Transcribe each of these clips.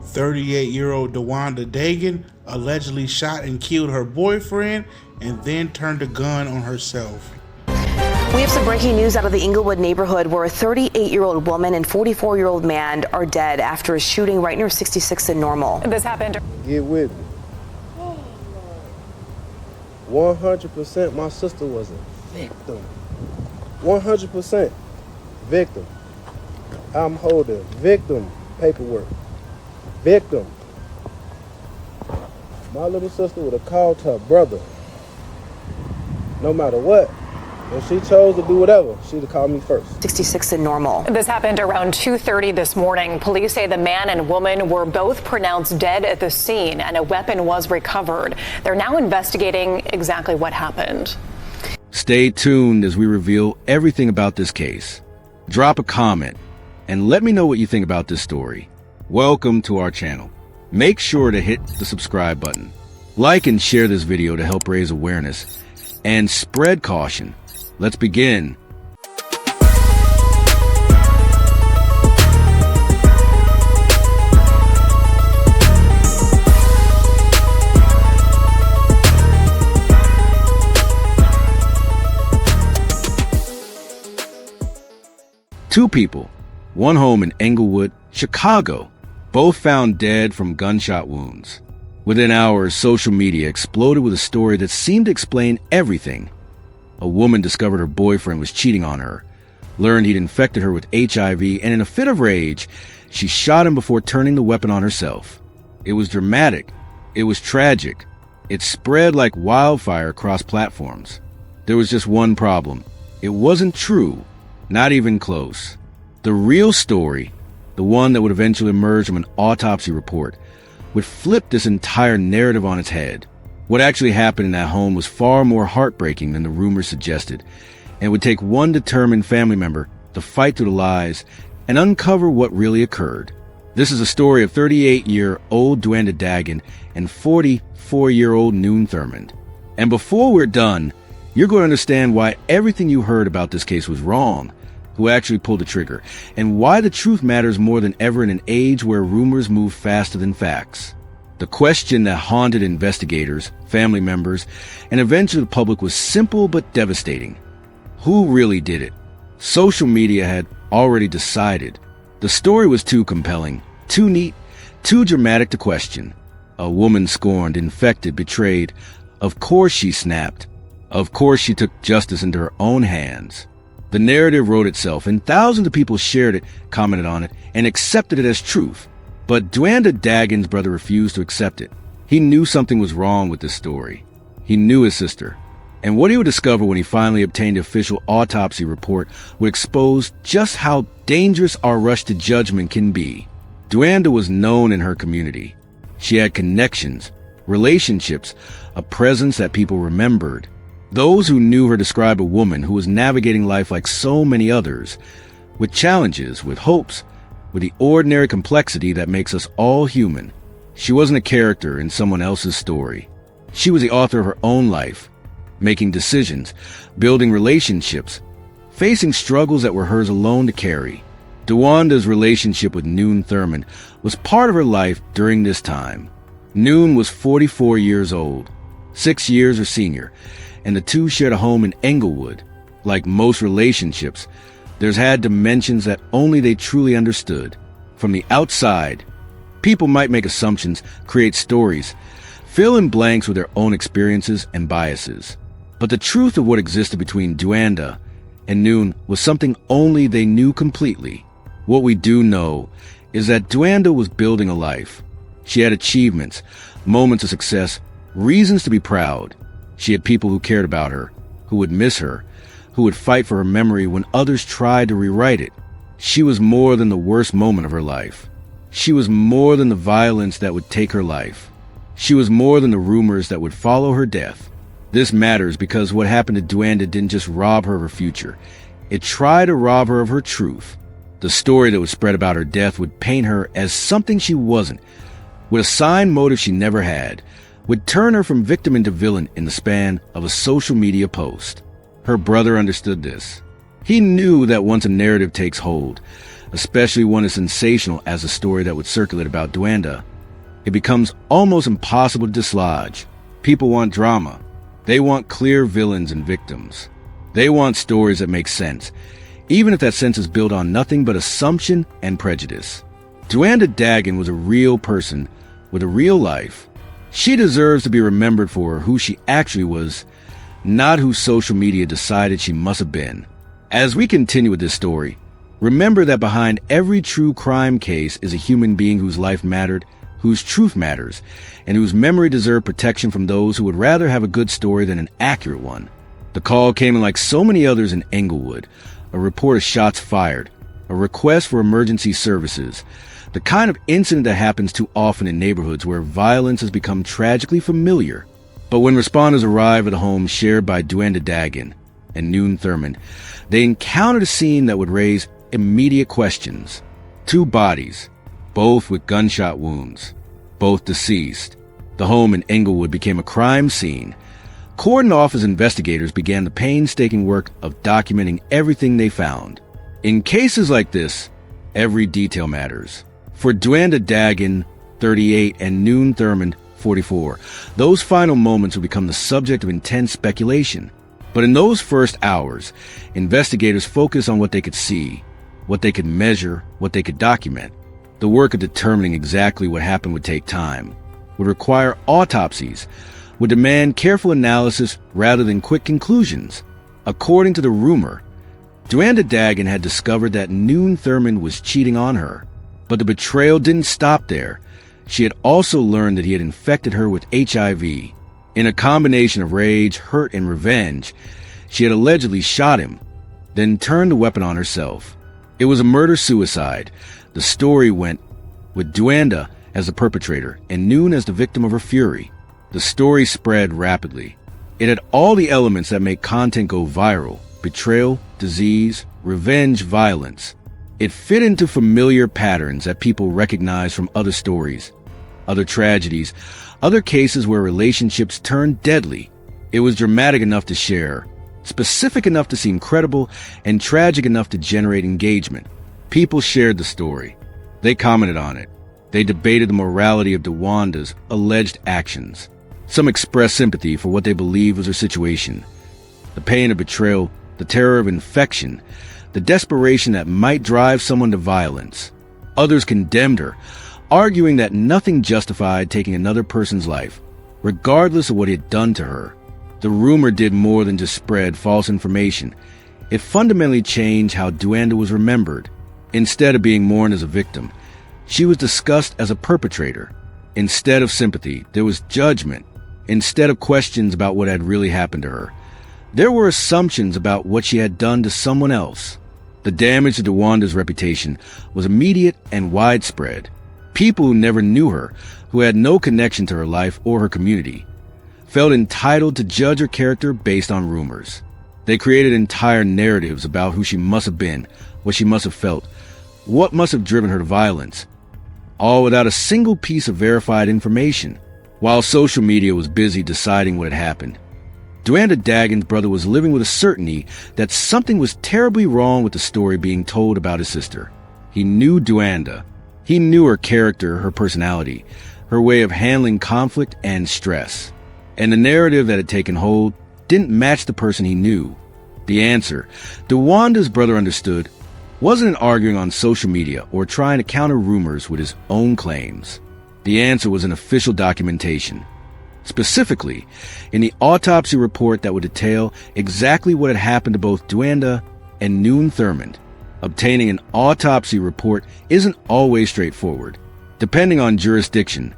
38-year-old Dewanda Dagen allegedly shot and killed her boyfriend and then turned a gun on herself. We have some breaking news out of the Englewood neighborhood where a 38-year-old woman and 44-year-old man are dead after a shooting right near 66th and Normal. This happened. Get with me. 100% my sister was a victim. 100% victim. I'm holding victim paperwork. Victim. My little sister would have called her brother. No matter what. If she chose to do whatever, she'd have called me first. 66th and Normal. This happened around 2:30 this morning. Police say the man and woman were both pronounced dead at the scene and a weapon was recovered. They're now investigating exactly what happened. Stay tuned as we reveal everything about this case. Drop a comment and let me know what you think about this story. Welcome to our channel. Make sure to hit the subscribe button. Like and share this video to help raise awareness and spread caution. Let's begin. Two people, one home in Englewood, Chicago, both found dead from gunshot wounds. Within hours, social media exploded with a story that seemed to explain everything. A woman discovered her boyfriend was cheating on her, learned he'd infected her with HIV, and in a fit of rage, she shot him before turning the weapon on herself. It was dramatic. It was tragic. It spread like wildfire across platforms. There was just one problem. It wasn't true, not even close. The real story, the one that would eventually emerge from an autopsy report, would flip this entire narrative on its head. What actually happened in that home was far more heartbreaking than the rumors suggested, and it would take one determined family member to fight through the lies and uncover what really occurred. This is a story of 38-year-old Dewanda Dagen and 44-year-old Thurmond. And before we're done, you're going to understand why everything you heard about this case was wrong, who actually pulled the trigger, and why the truth matters more than ever in an age where rumors move faster than facts. The question that haunted investigators, family members, and eventually the public was simple but devastating. Who really did it? Social media had already decided. The story was too compelling, too neat, too dramatic to question. A woman scorned, infected, betrayed. Of course she snapped. Of course she took justice into her own hands. The narrative wrote itself, and thousands of people shared it, commented on it, and accepted it as truth. But Dewanda Dagen's brother refused to accept it. He knew something was wrong with this story. He knew his sister. And what he would discover when he finally obtained the official autopsy report would expose just how dangerous our rush to judgment can be. Dewanda was known in her community. She had connections, relationships, a presence that people remembered. Those who knew her describe a woman who was navigating life like so many others, with challenges, with hopes, with the ordinary complexity that makes us all human. She wasn't a character in someone else's story. She was the author of her own life, making decisions, building relationships, facing struggles that were hers alone to carry. Dewanda's relationship with Thurmond was part of her life during this time. Noon was 44 years old, 6 years her senior, and the two shared a home in Englewood. Like most relationships, theirs had dimensions that only they truly understood. From the outside, people might make assumptions, create stories, fill in blanks with their own experiences and biases. But the truth of what existed between Dewanda and Noon was something only they knew completely. What we do know is that Dewanda was building a life. She had achievements, moments of success, reasons to be proud. She had people who cared about her, who would miss her, who would fight for her memory when others tried to rewrite it. She was more than the worst moment of her life. She was more than the violence that would take her life. She was more than the rumors that would follow her death. This matters because what happened to Dewanda didn't just rob her of her future. It tried to rob her of her truth. The story that was spread about her death would paint her as something she wasn't, would assign motive she never had, would turn her from victim into villain in the span of a social media post. Her brother understood this. He knew that once a narrative takes hold, especially one as sensational as the story that would circulate about Dewanda, it becomes almost impossible to dislodge. People want drama. They want clear villains and victims. They want stories that make sense, even if that sense is built on nothing but assumption and prejudice. Dewanda Dagen was a real person with a real life. She deserves to be remembered for who she actually was, not who social media decided she must have been. As we continue with this story, remember that behind every true crime case is a human being whose life mattered, whose truth matters, and whose memory deserved protection from those who would rather have a good story than an accurate one. The call came in like so many others in Englewood, a report of shots fired, a request for emergency services, the kind of incident that happens too often in neighborhoods where violence has become tragically familiar. But when responders arrive at a home shared by Dewanda Dagen and Thurmond, they encountered a scene that would raise immediate questions. Two bodies, both with gunshot wounds, both deceased. The home in Englewood became a crime scene. Cordoned off as investigators began the painstaking work of documenting everything they found. In cases like this, every detail matters. For Dewanda Dagen, 38, and Thurmond, 44, those final moments would become the subject of intense speculation. But in those first hours, investigators focused on what they could see, what they could measure, what they could document. The work of determining exactly what happened would take time, would require autopsies, would demand careful analysis rather than quick conclusions. According to the rumor, Dewanda Dagen had discovered that Thurmond was cheating on her. But the betrayal didn't stop there. She had also learned that he had infected her with HIV. In a combination of rage, hurt, and revenge, she had allegedly shot him, then turned the weapon on herself. It was a murder-suicide. The story went with Dewanda as the perpetrator and Noon as the victim of her fury. The story spread rapidly. It had all the elements that make content go viral: betrayal, disease, revenge, violence. It fit into familiar patterns that people recognize from other stories, other tragedies, other cases where relationships turned deadly. It was dramatic enough to share, specific enough to seem credible, and tragic enough to generate engagement. People shared the story. They commented on it. They debated the morality of Dewanda's alleged actions. Some expressed sympathy for what they believed was her situation. The pain of betrayal, the terror of infection, the desperation that might drive someone to violence. Others condemned her, arguing that nothing justified taking another person's life, regardless of what he had done to her. The rumor did more than just spread false information. It fundamentally changed how Dewanda was remembered. Instead of being mourned as a victim, she was discussed as a perpetrator. Instead of sympathy, there was judgment. Instead of questions about what had really happened to her, there were assumptions about what she had done to someone else. The damage to Dewanda's reputation was immediate and widespread. People who never knew her, who had no connection to her life or her community, felt entitled to judge her character based on rumors. They created entire narratives about who she must have been, what she must have felt, what must have driven her to violence, all without a single piece of verified information. While social media was busy deciding what had happened, Dewanda Dagen's brother was living with a certainty that something was terribly wrong with the story being told about his sister. He knew Dewanda. He knew her character, her personality, her way of handling conflict and stress. And the narrative that had taken hold didn't match the person he knew. The answer, Dewanda's brother understood, wasn't in arguing on social media or trying to counter rumors with his own claims. The answer was in official documentation. Specifically, in the autopsy report that would detail exactly what had happened to both Dewanda and Thurmond. Obtaining an autopsy report isn't always straightforward. Depending on jurisdiction,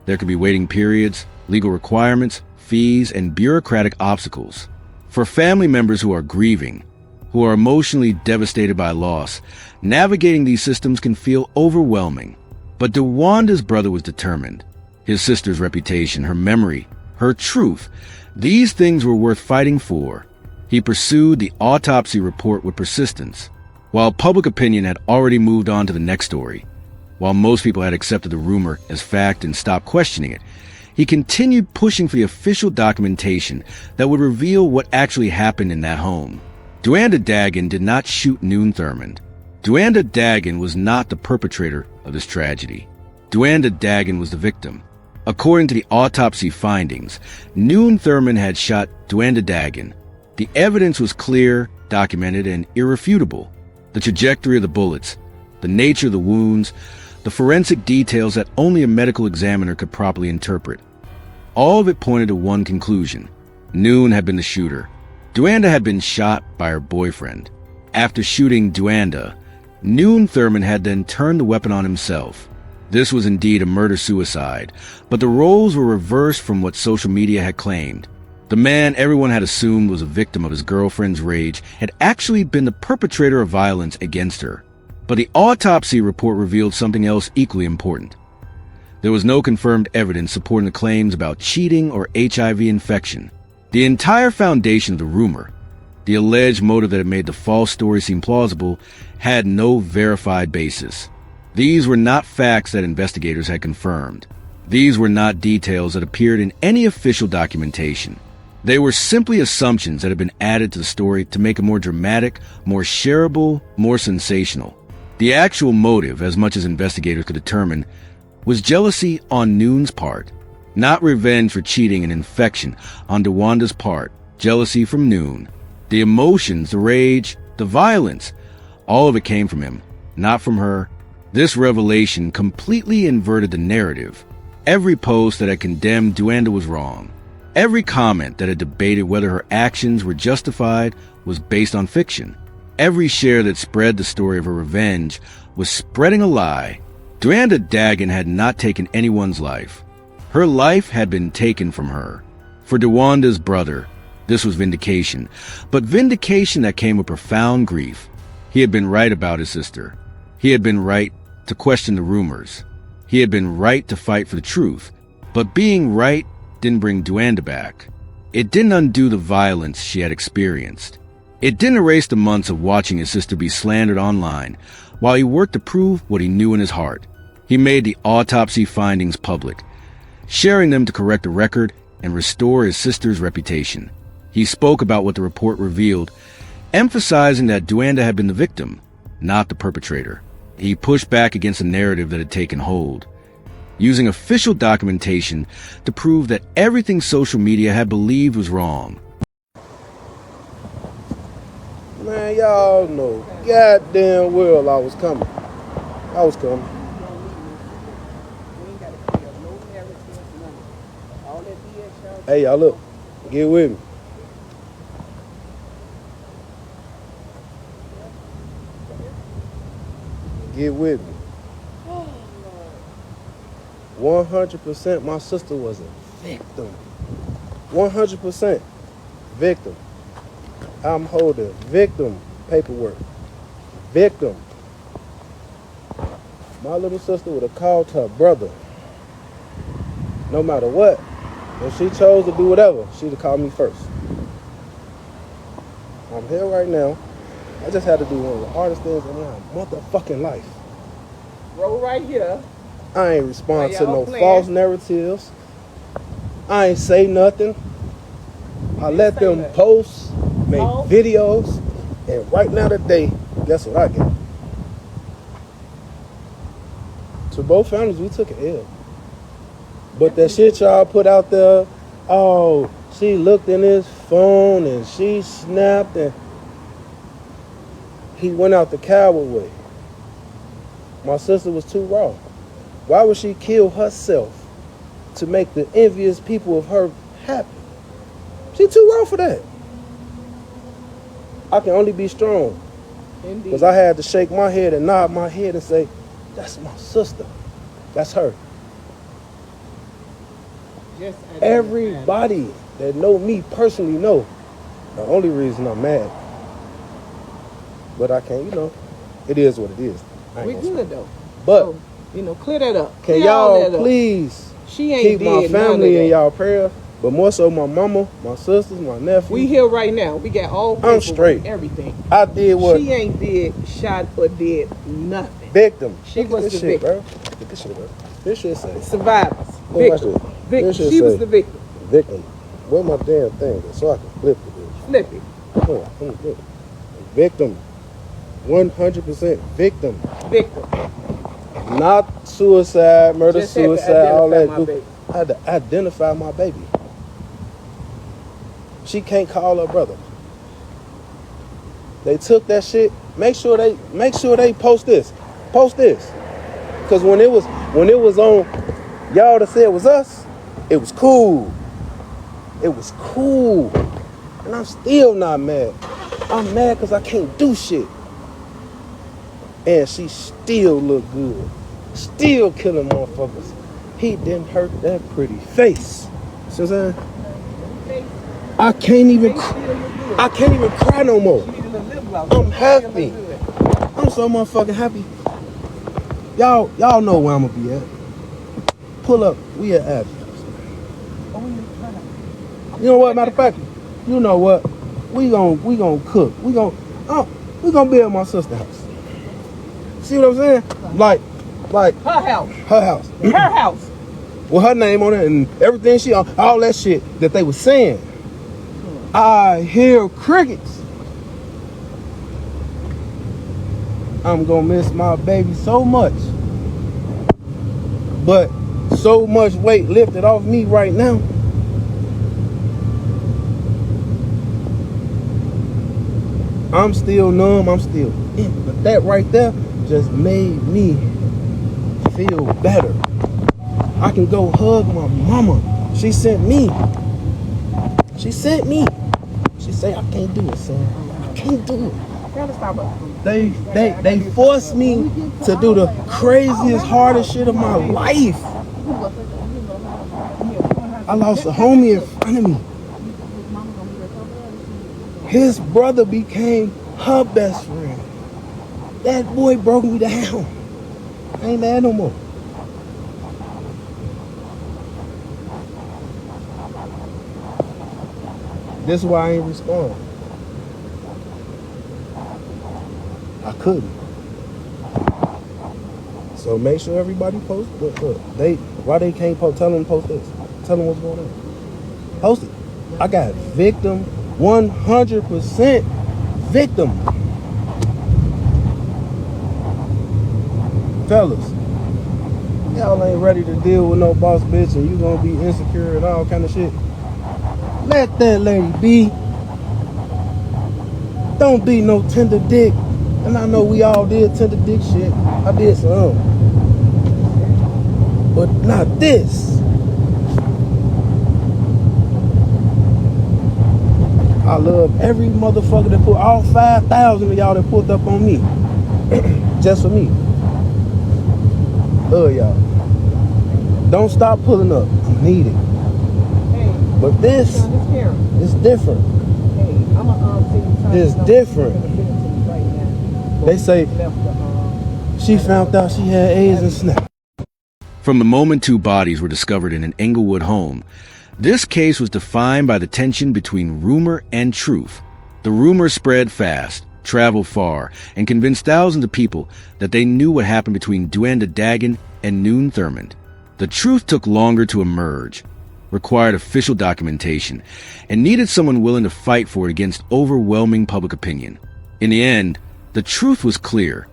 there could be waiting periods, legal requirements, fees, and bureaucratic obstacles. For family members who are grieving, who are emotionally devastated by loss, navigating these systems can feel overwhelming. But Dewanda's brother was determined. His sister's reputation, her memory, her truth, these things were worth fighting for. He pursued the autopsy report with persistence. While public opinion had already moved on to the next story, while most people had accepted the rumor as fact and stopped questioning it, he continued pushing for the official documentation that would reveal what actually happened in that home. Dewanda Dagen did not shoot Thurmond. Dewanda Dagen was not the perpetrator of this tragedy. Dewanda Dagen was the victim. According to the autopsy findings, Thurmond had shot Dewanda Dagen. The evidence was clear, documented, and irrefutable. The trajectory of the bullets, the nature of the wounds, the forensic details that only a medical examiner could properly interpret. All of it pointed to one conclusion. Noon had been the shooter. Dewanda had been shot by her boyfriend. After shooting Dewanda, Thurmond had then turned the weapon on himself. This was indeed a murder-suicide, but the roles were reversed from what social media had claimed. The man everyone had assumed was a victim of his girlfriend's rage had actually been the perpetrator of violence against her. But the autopsy report revealed something else equally important. There was no confirmed evidence supporting the claims about cheating or HIV infection. The entire foundation of the rumor, the alleged motive that had made the false story seem plausible, had no verified basis. These were not facts that investigators had confirmed. These were not details that appeared in any official documentation. They were simply assumptions that had been added to the story to make it more dramatic, more shareable, more sensational. The actual motive, as much as investigators could determine, was jealousy on Noon's part, not revenge for cheating and infection on Dewanda's part, jealousy from Noon. The emotions, the rage, the violence, all of it came from him, not from her. This revelation completely inverted the narrative. Every post that had condemned Dewanda was wrong. Every comment that had debated whether her actions were justified was based on fiction. Every share that spread the story of her revenge was spreading a lie. Dewanda Dagen had not taken anyone's life. Her life had been taken from her. For Dewanda's brother, this was vindication, but vindication that came with profound grief. He had been right about his sister. He had been right to question the rumors. He had been right to fight for the truth. But being right didn't bring Dewanda back. It didn't undo the violence she had experienced. It didn't erase the months of watching his sister be slandered online while he worked to prove what he knew in his heart. He made the autopsy findings public, sharing them to correct the record and restore his sister's reputation. He spoke about what the report revealed, emphasizing that Dewanda had been the victim, not the perpetrator. He pushed back against the narrative that had taken hold, using official documentation to prove that everything social media had believed was wrong. Man, y'all know goddamn well I was coming. I was coming. Hey, y'all look. Get with me. Get with me. 100% my sister was a victim. 100% victim. I'm holding victim paperwork. Victim. My little sister would have called her brother. No matter what. If she chose to do whatever, she'd have called me first. I'm here right now. I just had to do one of the hardest things in my motherfucking life. Roll right here. I ain't respond to no false narratives. I ain't say nothing. I let them post, make videos, and right now today, guess what I get? To both families, we took an L. But that shit y'all put out there, oh, she looked in his phone and she snapped and he went out the coward way. My sister was too raw. Why would she kill herself to make the envious people of her happy? She too raw for that. I can only be strong. Because I had to shake my head and nod my head and say, that's my sister. That's her. Everybody that know me personally know the only reason I'm mad. But I can't, it is what it is. We good though. But, so, clear that up. Can y'all please keep my family in y'all prayer? But more so my mama, my sisters, my nephew. We here right now. We got all I'm straight. Everything. I did what? She ain't did, shot or did nothing. Victim. She was the victim. Bro. Look at this shit, bro. This shit say. Survivors. Victim. She was the victim. Victim. Where my damn thing is so I can flip it. Flip it. Oh, I'm good. Victim. 100% victim. Victim. Not suicide, murder, Just had to suicide, all that. identify my baby. I had to identify my baby. She can't call her brother. They took that shit. Make sure they post this. Post this. Cause when it was on y'all to say it was us, it was cool. It was cool. And I'm still not mad. I'm mad cause I can't do shit. And she still look good. Still killing motherfuckers. He didn't hurt that pretty face. See what I'm saying? I can't even cry no more. I'm happy. I'm so motherfucking happy. Y'all know where I'm gonna be at. Pull up. We at Abby's. You know what? Matter of fact, you know what? We gonna cook. We gonna be at my sister's house. See what I'm saying? Like Her house. her house. Her house. With her name on it and everything she on, all that shit that they was saying. I hear crickets. I'm gonna miss my baby so much. But so much weight lifted off me right now. I'm still numb, I'm still in. But that right there just made me feel better. I can go hug my mama. She sent me. She said, I can't do it, son. I can't do it. They forced me to do the craziest, hardest shit of my life. I lost a homie in front of me. His brother became her best friend. That boy broke me down. I ain't mad no more. This is why I ain't respond. I couldn't. So make sure everybody post. Look, why they can't post? Tell them to post this. Tell them what's going on. Post it. I got victim, 100% victim. Fellas, y'all ain't ready to deal with no boss bitch and you gonna be insecure and all kind of shit. Let that lady be. Don't be no tender dick. And I know we all did tender dick shit. I did some. But not this. I love every motherfucker that put all 5,000 of y'all that pulled up on me. Just for me. Love y'all. Don't stop pulling up. I need it. But this is different. It's different. They say she found out she had AIDS and SNAP. From the moment two bodies were discovered in an Englewood home, this case was defined by the tension between rumor and truth. The rumor spread fast, traveled far, and convinced thousands of people that they knew what happened between Dewanda Dagen and Thurmond. The truth took longer to emerge, required official documentation, and needed someone willing to fight for it against overwhelming public opinion. In the end, the truth was clear.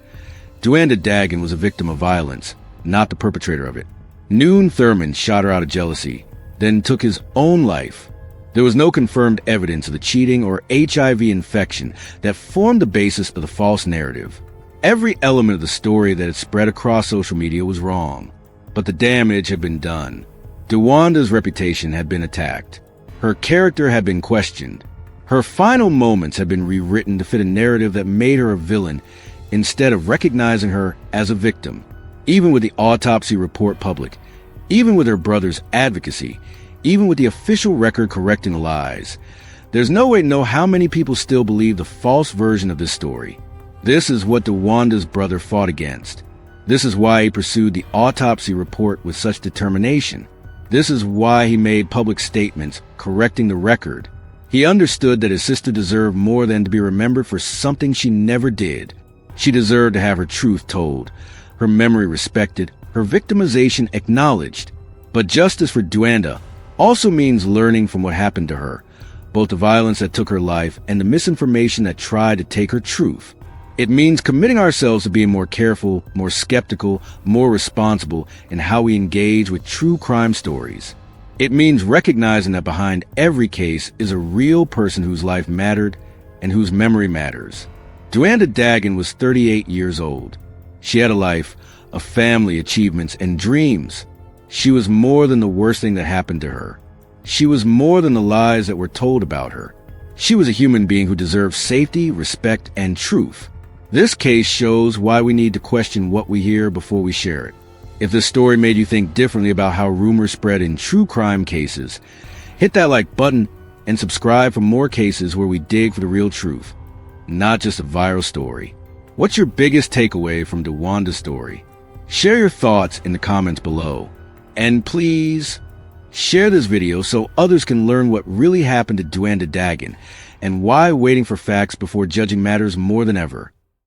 Dewanda Dagen was a victim of violence, not the perpetrator of it. Thurmond shot her out of jealousy, then took his own life. There was no confirmed evidence of the cheating or HIV infection that formed the basis of the false narrative. Every element of the story that had spread across social media was wrong, but the damage had been done. Dewanda's reputation had been attacked. Her character had been questioned. Her final moments had been rewritten to fit a narrative that made her a villain instead of recognizing her as a victim. Even with the autopsy report public, even with her brother's advocacy, even with the official record correcting the lies, there's no way to know how many people still believe the false version of this story. This is what Dewanda's brother fought against. This is why he pursued the autopsy report with such determination. This is why he made public statements correcting the record. He understood that his sister deserved more than to be remembered for something she never did. She deserved to have her truth told, her memory respected, her victimization acknowledged. But justice for Dewanda also means learning from what happened to her, both the violence that took her life and the misinformation that tried to take her truth. It means committing ourselves to being more careful, more skeptical, more responsible in how we engage with true crime stories. It means recognizing that behind every case is a real person whose life mattered and whose memory matters. Dewanda Dagen was 38 years old. She had a life, a family, achievements, and dreams. She was more than the worst thing that happened to her. She was more than the lies that were told about her. She was a human being who deserved safety, respect, and truth. This case shows why we need to question what we hear before we share it. If this story made you think differently about how rumors spread in true crime cases, hit that like button and subscribe for more cases where we dig for the real truth, not just a viral story. What's your biggest takeaway from Dewanda's story? Share your thoughts in the comments below. And please, share this video so others can learn what really happened to Dewanda Dagen and why waiting for facts before judging matters more than ever.